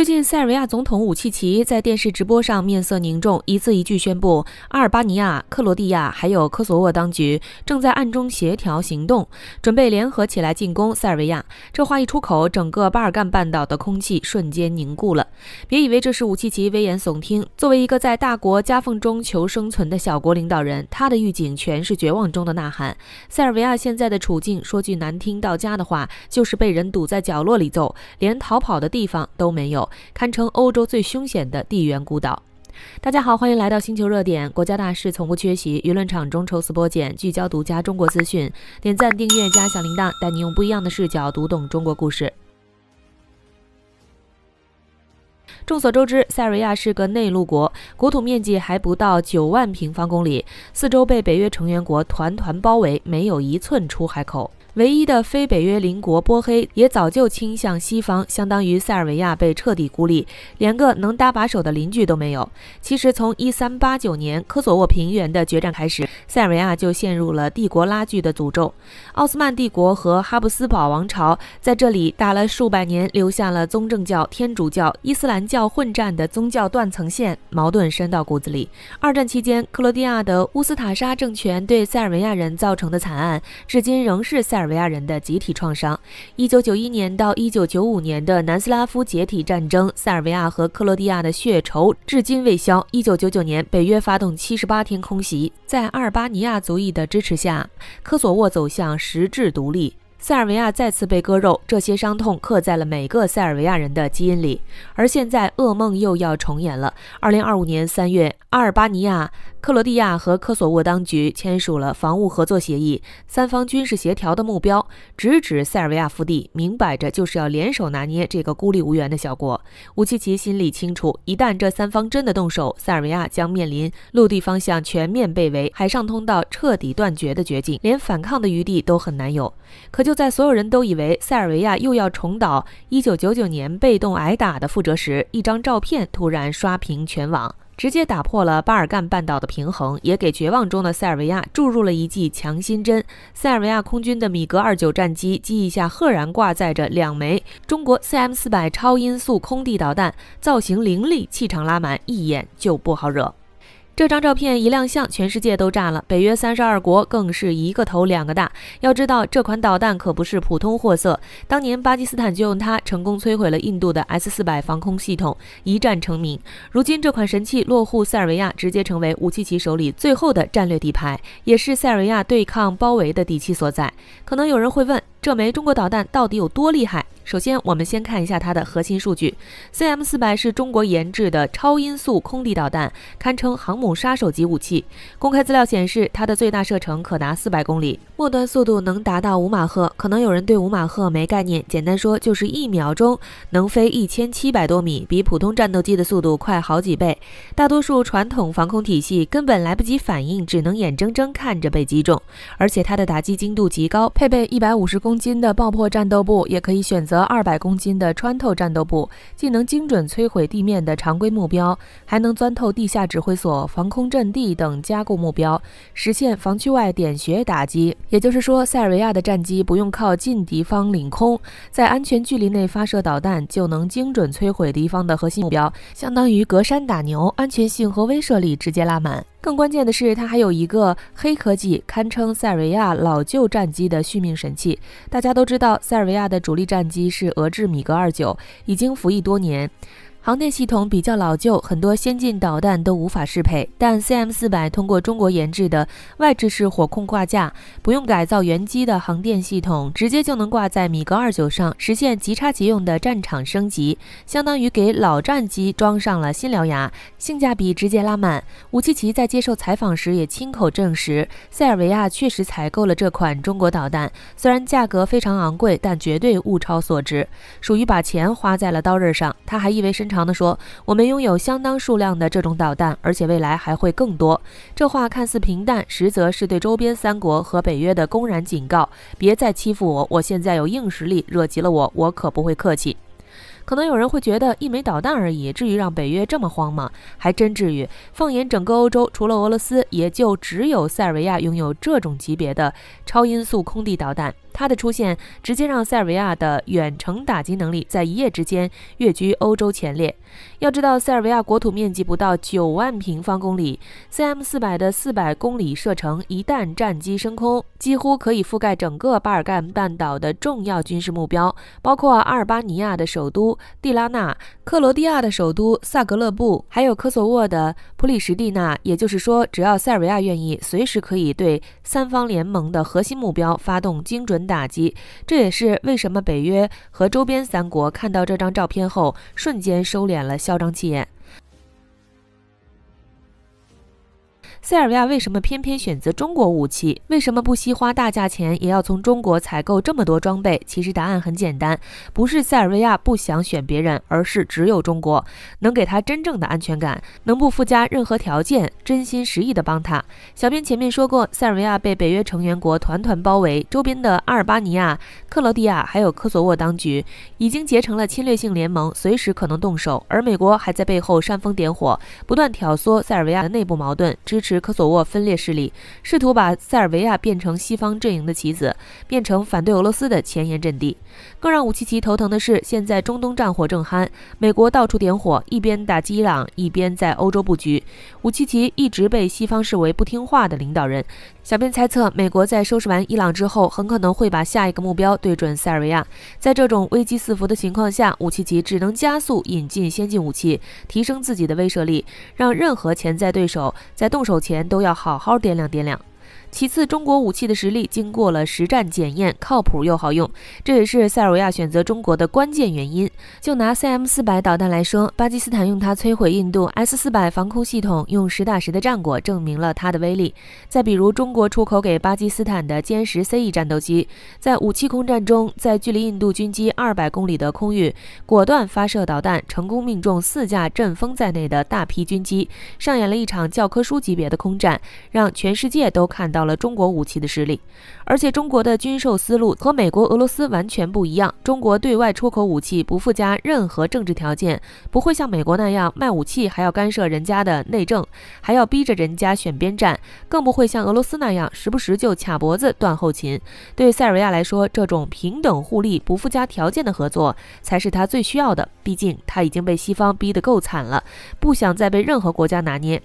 最近，塞尔维亚总统武契奇在电视直播上面色凝重，一字一句宣布，阿尔巴尼亚、克罗地亚还有科索沃当局正在暗中协调行动，准备联合起来进攻塞尔维亚。这话一出口，整个巴尔干半岛的空气瞬间凝固了。别以为这是武契奇危言耸听，作为一个在大国夹缝中求生存的小国领导人，他的预警全是绝望中的呐喊。塞尔维亚现在的处境，说句难听到家的话，就是被人堵在角落里揍，连逃跑的地方都没有，堪称欧洲最凶险的地缘孤岛。大家好，欢迎来到星球热点，国家大事从不缺席，舆论场中抽丝剥茧，聚焦独家中国资讯。点赞、订阅加小铃铛，带你用不一样的视角读懂中国故事。众所周知，塞尔维亚是个内陆国，国土面积还不到9万平方公里，四周被北约成员国团团包围，没有一寸出海口。唯一的非北约邻国波黑也早就倾向西方，相当于塞尔维亚被彻底孤立，连个能搭把手的邻居都没有。其实从1389年科索沃平原的决战开始，塞尔维亚就陷入了帝国拉锯的诅咒。奥斯曼帝国和哈布斯堡王朝在这里打了数百年，留下了宗正教、天主教、伊斯兰教混战的宗教断层线，矛盾深到骨子里。二战期间，克罗地亚的乌斯塔沙政权对塞尔维亚人造成的惨案，至今仍是塞尔维亚人的集体创伤。1991年到1995年的南斯拉夫解体战争，塞尔维亚和克罗地亚的血仇至今未消。1999年，北约发动78天空袭，在阿尔巴尼亚族裔的支持下，科索沃走向实质独立。塞尔维亚再次被割肉，这些伤痛刻在了每个塞尔维亚人的基因里。而现在噩梦又要重演了。2025年3月，阿尔巴尼亚、克罗地亚和科索沃当局签署了防务合作协议，三方军事协调的目标直指塞尔维亚腹地，明摆着就是要联手拿捏这个孤立无援的小国。武契奇心里清楚，一旦这三方真的动手，塞尔维亚将面临陆地方向全面被围，海上通道彻底断绝的绝境，连反抗的余地都很难有。可就在所有人都以为塞尔维亚又要重蹈1999年被动挨打的覆辙时，一张照片突然刷屏全网，直接打破了巴尔干半岛的平衡，也给绝望中的塞尔维亚注入了一剂强心针。塞尔维亚空军的米格29战机机翼下赫然挂载着2枚中国 CM400 超音速空地导弹，造型凌厉，气场拉满，一眼就不好惹。这张照片一亮相，全世界都炸了，北约32国更是一个头两个大。要知道，这款导弹可不是普通货色，当年巴基斯坦就用它成功摧毁了印度的 S-400 防空系统，一战成名。如今这款神器落户塞尔维亚，直接成为武契奇手里最后的战略底牌，也是塞尔维亚对抗包围的底气所在。可能有人会问，这枚中国导弹到底有多厉害？首先，我们先看一下它的核心数据。CM400 是中国研制的超音速空地导弹，堪称航母杀手级武器。公开资料显示，它的最大射程可达400公里，末端速度能达到5马赫。可能有人对5马赫没概念，简单说就是1秒钟能飞1700多米，比普通战斗机的速度快好几倍。大多数传统防空体系根本来不及反应，只能眼睁睁看着被击中。而且它的打击精度极高，配备150公斤的爆破战斗部，也可以选择200公斤的穿透战斗部，既能精准摧毁地面的常规目标，还能钻透地下指挥所、防空阵地等加固目标，实现防区外点穴打击。也就是说，塞尔维亚的战机不用靠近敌方领空，在安全距离内发射导弹，就能精准摧毁敌方的核心目标，相当于隔山打牛，安全性和威慑力直接拉满。更关键的是，它还有一个黑科技，堪称塞尔维亚老旧战机的续命神器。大家都知道，塞尔维亚的主力战机是俄制米格29，已经服役多年。航电系统比较老旧，很多先进导弹都无法适配，但 CM400 通过中国研制的外置式火控挂架，不用改造原机的航电系统，直接就能挂在米格29上，实现即插即用的战场升级，相当于给老战机装上了新獠牙，性价比直接拉满。武契奇在接受采访时也亲口证实，塞尔维亚确实采购了这款中国导弹，虽然价格非常昂贵，但绝对物超所值，属于把钱花在了刀刃上。他还意味深长地说，我们拥有相当数量的这种导弹，而且未来还会更多。这话看似平淡，实则是对周边3国和北约的公然警告，别再欺负我，我现在有硬实力，惹急了我可不会客气。可能有人会觉得一枚导弹而已，至于让北约这么慌吗？还真至于。放眼整个欧洲，除了俄罗斯，也就只有塞尔维亚拥有这种级别的超音速空地导弹。它的出现直接让塞尔维亚的远程打击能力在一夜之间跃居欧洲前列。要知道，塞尔维亚国土面积不到9万平方公里 ，CM400 的400公里射程一旦战机升空，几乎可以覆盖整个巴尔干半岛的重要军事目标，包括阿尔巴尼亚的首都蒂拉纳、克罗地亚的首都萨格勒布，还有科索沃的普里什蒂纳。也就是说，只要塞尔维亚愿意，随时可以对三方联盟的核心目标发动精准打击。这也是为什么北约和周边3国看到这张照片后，瞬间收敛了嚣张气焰。塞尔维亚为什么偏偏选择中国武器？为什么不惜花大价钱也要从中国采购这么多装备？其实答案很简单，不是塞尔维亚不想选别人，而是只有中国能给他真正的安全感，能不附加任何条件，真心实意的帮他。小编前面说过，塞尔维亚被北约成员国团团包围，周边的阿尔巴尼亚、克罗地亚还有科索沃当局已经结成了侵略性联盟，随时可能动手，而美国还在背后煽风点火，不断挑唆塞尔维亚的内部矛盾，支持科索沃分裂势力，试图把塞尔维亚变成西方阵营的棋子，变成反对俄罗斯的前沿阵地。更让武契奇头疼的是，现在中东战火正酣，美国到处点火，一边打击伊朗，一边在欧洲布局。武契奇一直被西方视为不听话的领导人。小编猜测，美国在收拾完伊朗之后，很可能会把下一个目标对准塞尔维亚。在这种危机四伏的情况下，武契奇只能加速引进先进武器，提升自己的威慑力，让任何潜在对手在动手前都要好好掂量掂量。其次，中国武器的实力经过了实战检验，靠谱又好用，这也是塞尔维亚选择中国的关键原因。就拿 CM400 导弹来说，巴基斯坦用它摧毁印度 S400 防空系统，用实打实的战果证明了它的威力。再比如中国出口给巴基斯坦的歼十 CE 战斗机，在武器空战中，在距离印度军机200公里的空域，果断发射导弹，成功命中4架阵风在内的大批军机，上演了一场教科书级别的空战，让全世界都看到了中国武器的实力。而且中国的军售思路和美国、俄罗斯完全不一样，中国对外出口武器不附加任何政治条件，不会像美国那样卖武器还要干涉人家的内政，还要逼着人家选边站，更不会像俄罗斯那样时不时就卡脖子断后勤。对塞尔维亚来说，这种平等互利不附加条件的合作才是他最需要的，毕竟他已经被西方逼得够惨了，不想再被任何国家拿捏。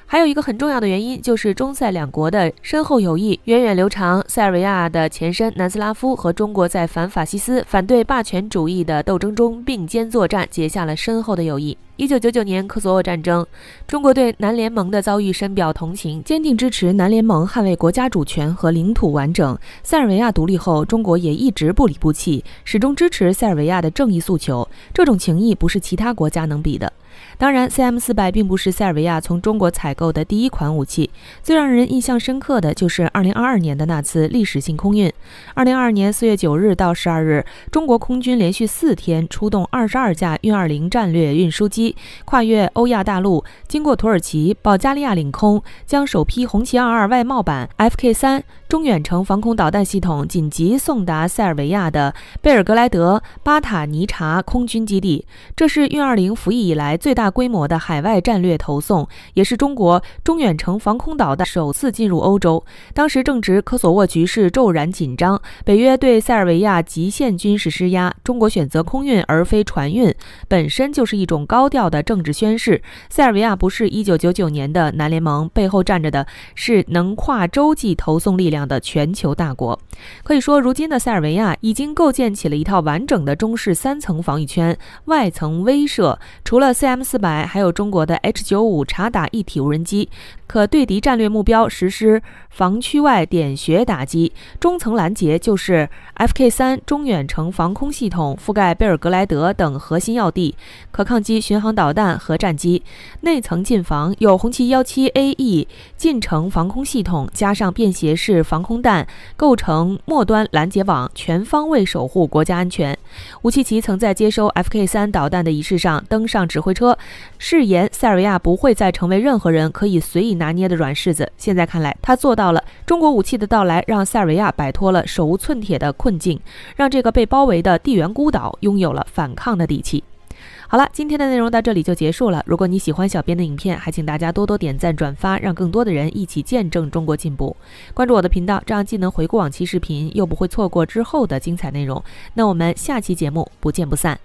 还有一个很重要的原因，就是中塞两国的深厚友谊源远流长。塞尔维亚的前身南斯拉夫和中国在反法西斯、反对霸权主义的斗争中并肩作战，结下了深厚的友谊。1999年科索沃战争，中国对南联盟的遭遇深表同情，坚定支持南联盟捍卫国家主权和领土完整。塞尔维亚独立后，中国也一直不离不弃，始终支持塞尔维亚的正义诉求，这种情谊不是其他国家能比的。当然 CM400 并不是塞尔维亚从中国采购的第一款武器，最让人印象深刻的就是2022年的那次历史性空运。2022年4月9日到12日，中国空军连续4天出动22架运20战略运输机，跨越欧亚大陆，经过土耳其、保加利亚领空，将首批红旗22外贸版 FK3 中远程防空导弹系统紧急送达塞尔维亚的贝尔格莱德巴塔尼察空军基地。这是运20服役以来最大规模的海外战略投送，也是中国中远程防空导弹首次进入欧洲。当时正值科索沃局势骤然紧张，北约对塞尔维亚极限军事施压，中国选择空运而非船运，本身就是一种高调的政治宣示。塞尔维亚不是1999年的南联盟，背后站着的是能跨洲际投送力量的全球大国。可以说，如今的塞尔维亚已经构建起了一套完整的中式3层防御圈，外层威慑，除了 CM400，还有中国的 H95察打一体无人机，可对敌战略目标实施防区外点穴打击。中层拦截就是 FK3 中远程防空系统，覆盖贝尔格莱德等核心要地，可抗击巡航导弹和战机。内层近防有红旗17AE 近程防空系统，加上便携式防空弹，构成末端拦截网，全方位守护国家安全。吴契奇曾在接收 FK3 导弹的仪式上登上指挥车，誓言塞尔维亚不会再成为任何人可以随意拿捏的软柿子。现在看来，他做到了。中国武器的到来让塞尔维亚摆脱了手无寸铁的困境，让这个被包围的地缘孤岛拥有了反抗的底气。好了，今天的内容到这里就结束了。如果你喜欢小编的影片，还请大家多多点赞转发，让更多的人一起见证中国进步。关注我的频道，这样既能回顾往期视频，又不会错过之后的精彩内容。那我们下期节目不见不散。